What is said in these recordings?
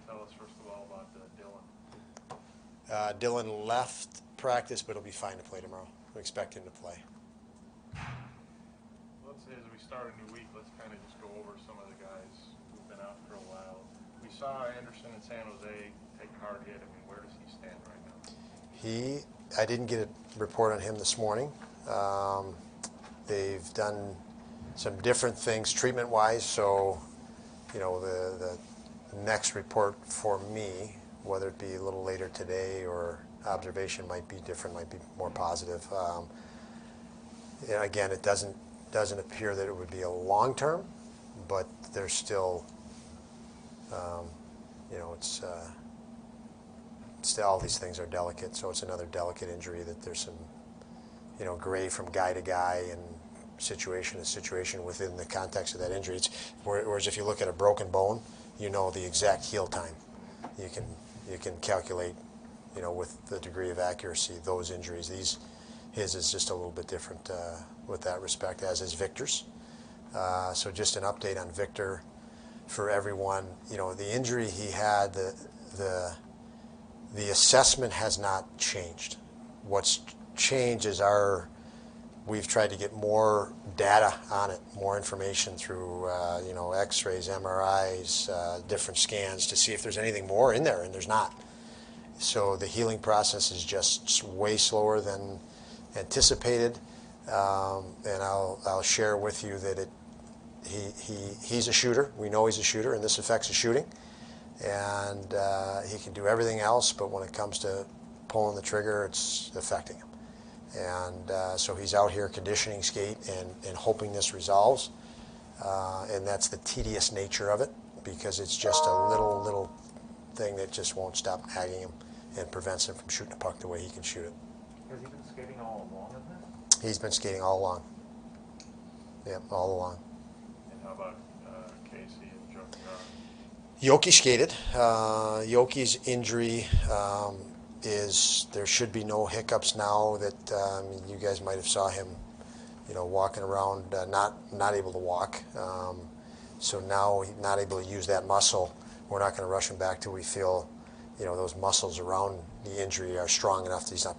tell us first of all about Dylan? Dylan left practice, but he'll be fine to play tomorrow. We expect him to play. Let's say as we start a new week, let's kind of just go over some of the guys who've been out for a while. We saw Anderson in San Jose take a hard hit. I mean, where does he stand right now? I didn't get a report on him this morning. They've done some different things treatment-wise, so the next report for me, whether it be a little later today or observation, might be different, might be more positive. Again, it doesn't appear that it would be a long term, but there's still, it's still, all these things are delicate, so it's another delicate injury that there's some, gray from guy to guy and situation to situation within the context of that injury. Whereas if you look at a broken bone, you know the exact heal time. You can calculate, with the degree of accuracy, those injuries. His is just a little bit different with that respect, as is Victor's. So just an update on Victor for everyone. The injury he had, the assessment has not changed. What's changed is we've tried to get more data on it, more information through X-rays, MRIs, different scans to see if there's anything more in there, and there's not. So the healing process is just way slower than anticipated, and I'll share with you that he's a shooter. We know he's a shooter, and this affects his shooting, and he can do everything else, but when it comes to pulling the trigger, it's affecting him. And so he's out here conditioning skate and hoping this resolves, and that's the tedious nature of it, because it's just a little thing that just won't stop nagging him and prevents him from shooting a puck the way he can shoot it. Has he been skating all along in this? He's been skating all along. Yep, all along. And how about Casey and Joe? Yoki skated. Yoki's injury is, there should be no hiccups now that you guys might have saw him, walking around, not able to walk. So now he's not able to use that muscle. We're not going to rush him back till we feel, those muscles around the injury are strong enough that he's not,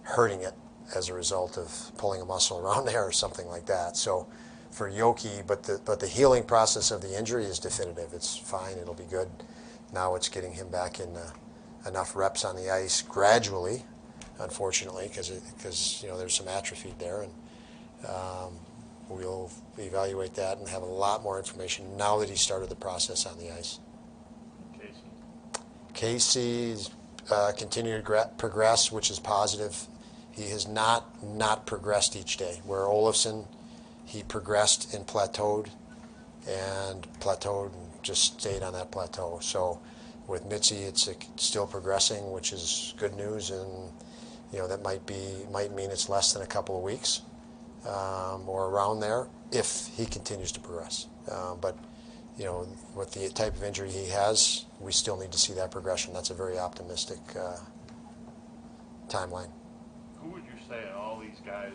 hurting it as a result of pulling a muscle around there or something like that. So for Yoki, but the healing process of the injury is definitive. It's fine. It'll be good. Now it's getting him back in enough reps on the ice gradually, unfortunately, because there's some atrophy there, and we'll evaluate that and have a lot more information now that he started the process on the ice. Casey's continued to progress, which is positive. He has not progressed each day. Where Olofsson, he progressed and plateaued and just stayed on that plateau. So with Mitzi, it's still progressing, which is good news, and that might mean it's less than a couple of weeks or around there if he continues to progress. But with the type of injury he has, we still need to see that progression. That's a very optimistic timeline. Who would you say of all these guys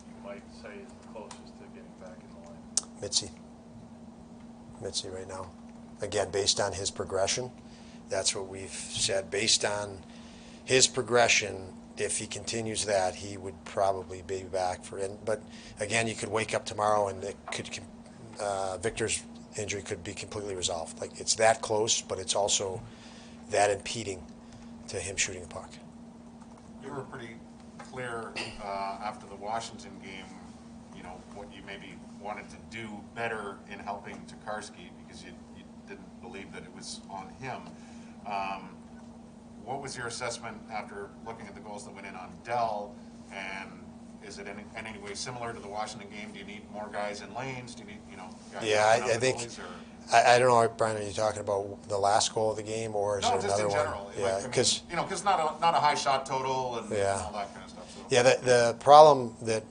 you might say is the closest to getting back in the line? Mitzi right now. Again, based on his progression, that's what we've said. Based on his progression, if he continues that, he would probably be back for it. But again, you could wake up tomorrow and Victor's injury could be completely resolved. Like, it's that close, but it's also that impeding to him shooting a puck. You were pretty clear after the Washington game, what you maybe wanted to do better in helping Tokarski, because you didn't believe that it was on him. What was your assessment after looking at the goals that went in on Dell, and is it in any way similar to the Washington game? Do you need more guys in lanes? Do you need, guys? Yeah, I think. I don't know, Brian. Are you talking about the last goal of the game, or is there another one? No, just in general. Yeah, because because not a high shot total and all that kind of stuff. So. Yeah, the problem, the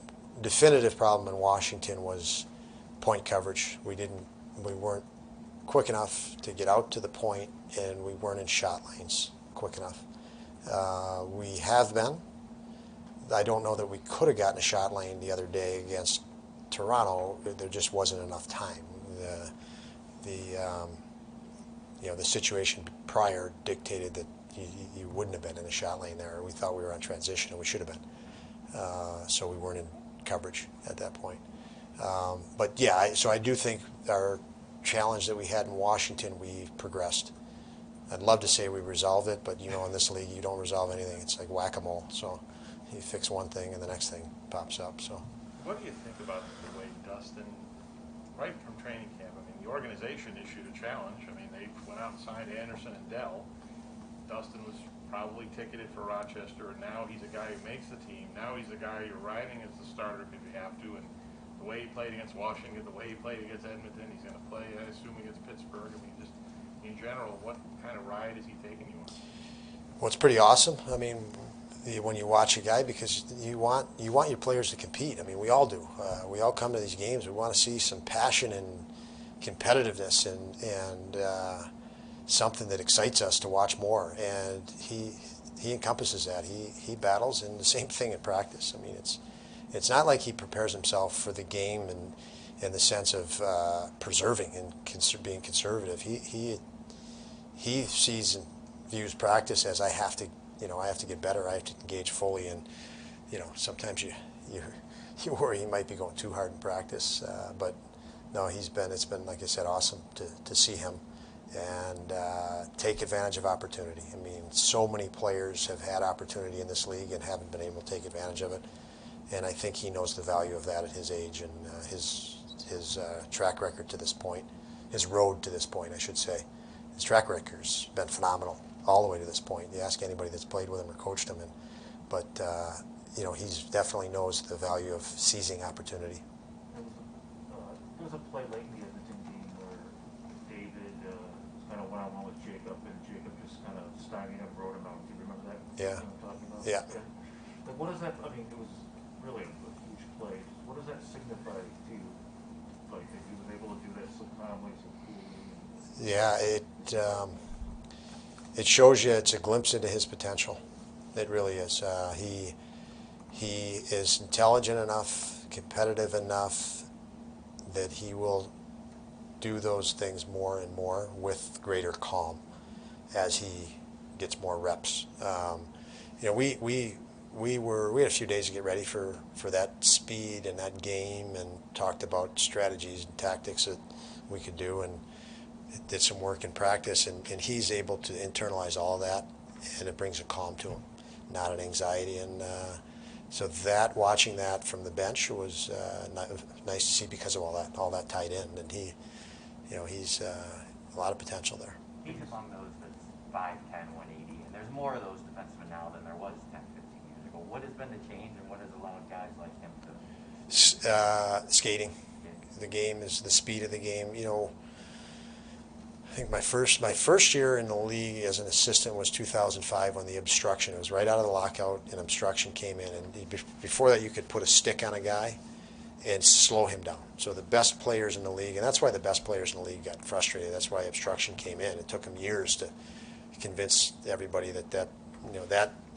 definitive problem in Washington was point coverage. We weren't quick enough to get out to the point, and we weren't in shot lanes quick enough. We have been. I don't know that we could have gotten a shot lane the other day against Toronto. There just wasn't enough time. the situation prior dictated that you wouldn't have been in the shot lane there. We thought we were on transition, and we should have been. So we weren't in coverage at that point. But yeah, so I do think our challenge that we had in Washington, we've progressed. I'd love to say we resolved it, but in this league, you don't resolve anything. It's like whack-a-mole. So you fix one thing, and the next thing pops up. So What do you think about the way Dustin, right from training camp, I mean, the organization issued a challenge. I mean, they went out and signed Anderson and Dell. Dustin was probably ticketed for Rochester, and now he's a guy who makes the team. Now he's a guy you're riding as the starter if you have to, and the way he played against Washington, the way he played against Edmonton, he's going to play, I assume, against Pittsburgh. I mean, just in general, what kind of ride is he taking you on? well, it's pretty awesome. I mean, when you watch a guy, because you want your players to compete. I mean, we all do. We all come to these games. We want to see some passion and competitiveness and something that excites us to watch more. And he encompasses that. He battles, and the same thing in practice. I mean, it's not like he prepares himself for the game and in the sense of preserving and being conservative. He sees and views practice as I have to get better. I have to engage fully, and sometimes you worry he might be going too hard in practice. But no, it's been like I said, awesome to see him and take advantage of opportunity. I mean, so many players have had opportunity in this league and haven't been able to take advantage of it. And I think he knows the value of that at his age and his track record to this point, his road to this point, I should say. His track record's been phenomenal all the way to this point. You ask anybody that's played with him or coached him, but he's definitely knows the value of seizing opportunity. There was a play late in the Edmonton game where David kind of one-on-one with Jacob, and Jacob just kind of stymied him, rode him out. Do you remember that? Yeah. I'm talking about? Yeah. But what does that? I mean, it was really a huge play. What does that signify to you? Like that he was able to do that so calmly, so coolly. Yeah, it shows you it's a glimpse into his potential. It really is. He is intelligent enough, competitive enough that he will do those things more and more with greater calm as he gets more reps. We had a few days to get ready for that speed and that game, and talked about strategies and tactics that we could do, and did some work in practice, and he's able to internalize all of that, and it brings a calm to him, not an anxiety. And so watching that from the bench was nice to see because of all that tied in, and he's a lot of potential there. He's among those that's 5'10", 180, and there's more of those defensemen now than there was 10, 15 years ago. What has been the change, and what has allowed guys like him to? Skating. The game is the speed of the game. I think my first year in the league as an assistant was 2005 when the obstruction. It was right out of the lockout, and obstruction came in. And before that, you could put a stick on a guy and slow him down. So the best players in the league, and that's why the best players in the league got frustrated. That's why obstruction came in. It took them years to convince everybody that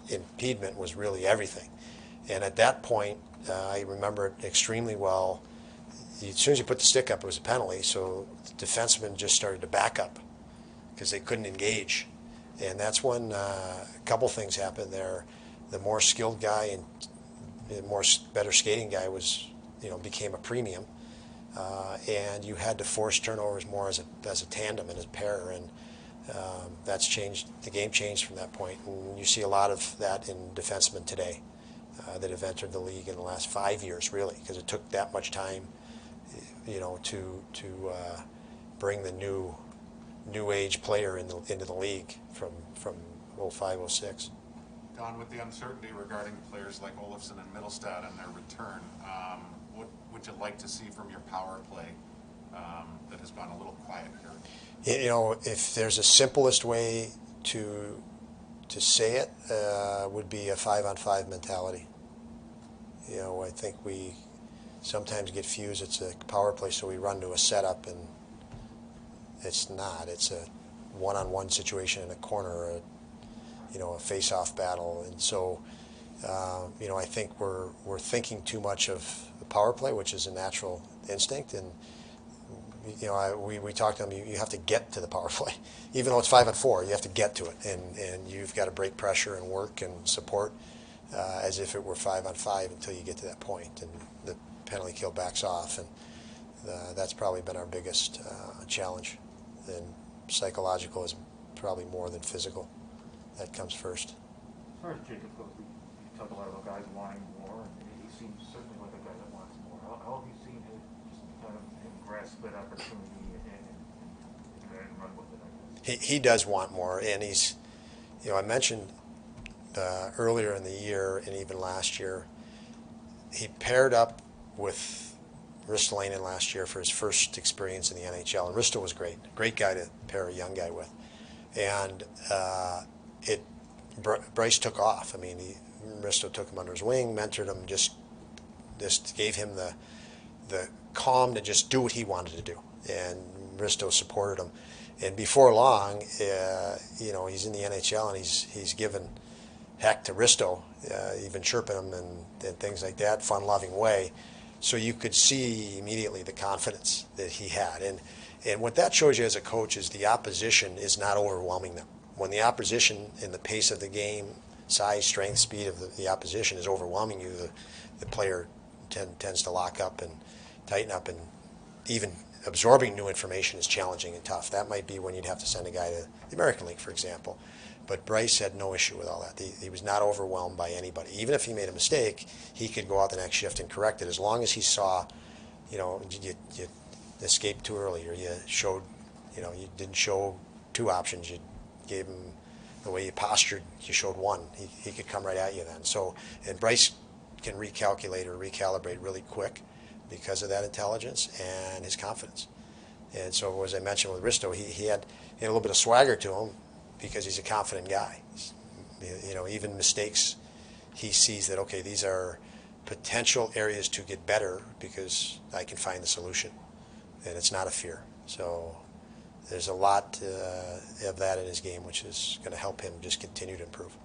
impediment was really everything. And at that point, I remember it extremely well. As soon as you put the stick up, it was a penalty, so the defensemen just started to back up because they couldn't engage. And that's when a couple things happened there. The more skilled guy and the better skating guy became a premium, and you had to force turnovers more as a tandem and as a pair, and that's changed. The game changed from that point, and you see a lot of that in defensemen today that have entered the league in the last 5 years, really, because it took that much time to bring the new age player into the league from 05, 06. Don, with the uncertainty regarding players like Olofsson and Middlestad and their return, what would you like to see from your power play that has gone a little quiet here? If there's a simplest way to say it, would be a 5-on-5 mentality. I think we sometimes get fused. It's a power play, so we run to a setup, and it's not. It's a one-on-one situation in a corner, or a face-off battle. And so, I think we're thinking too much of the power play, which is a natural instinct, and we talked to him. You have to get to the power play, even though it's 5-on-4. You have to get to it, and you've got to break pressure and work and support as if it were 5-on-5 until you get to that point, and the penalty kill backs off, and that's probably been our biggest challenge. And psychological is probably more than physical. That comes first. As far as Jacob goes, we talk a lot about guys wanting more, and he seems certainly like a guy that wants more. How have you seen him just kind of grasp that opportunity and run with it, I guess? He does want more, and he's, I mentioned earlier in the year and even last year, he paired up with Ristolainen last year for his first experience in the NHL, and Risto was great guy to pair a young guy with, and Bryce took off. I mean, Risto took him under his wing, mentored him, just gave him the calm to just do what he wanted to do, and Risto supported him. And before long, he's in the NHL, and he's given heck to Risto, even chirping him and things like that, fun-loving way. So you could see immediately the confidence that he had. And what that shows you as a coach is the opposition is not overwhelming them. When the opposition in the pace of the game, size, strength, speed of the opposition is overwhelming you, the player tends to lock up and tighten up, and even absorbing new information is challenging and tough. That might be when you'd have to send a guy to the American League, for example. But Bryce had no issue with all that. He was not overwhelmed by anybody. Even if he made a mistake, he could go out the next shift and correct it, as long as he saw, you escaped too early, or you showed, you didn't show two options. You gave him the way you postured, you showed one. He could come right at you then. So, and Bryce can recalculate or recalibrate really quick because of that intelligence and his confidence. And so, as I mentioned with Risto, he had a little bit of swagger to him because he's a confident guy. Even mistakes, he sees that, okay, these are potential areas to get better because I can find the solution, and it's not a fear. So there's a lot of that in his game, which is going to help him just continue to improve.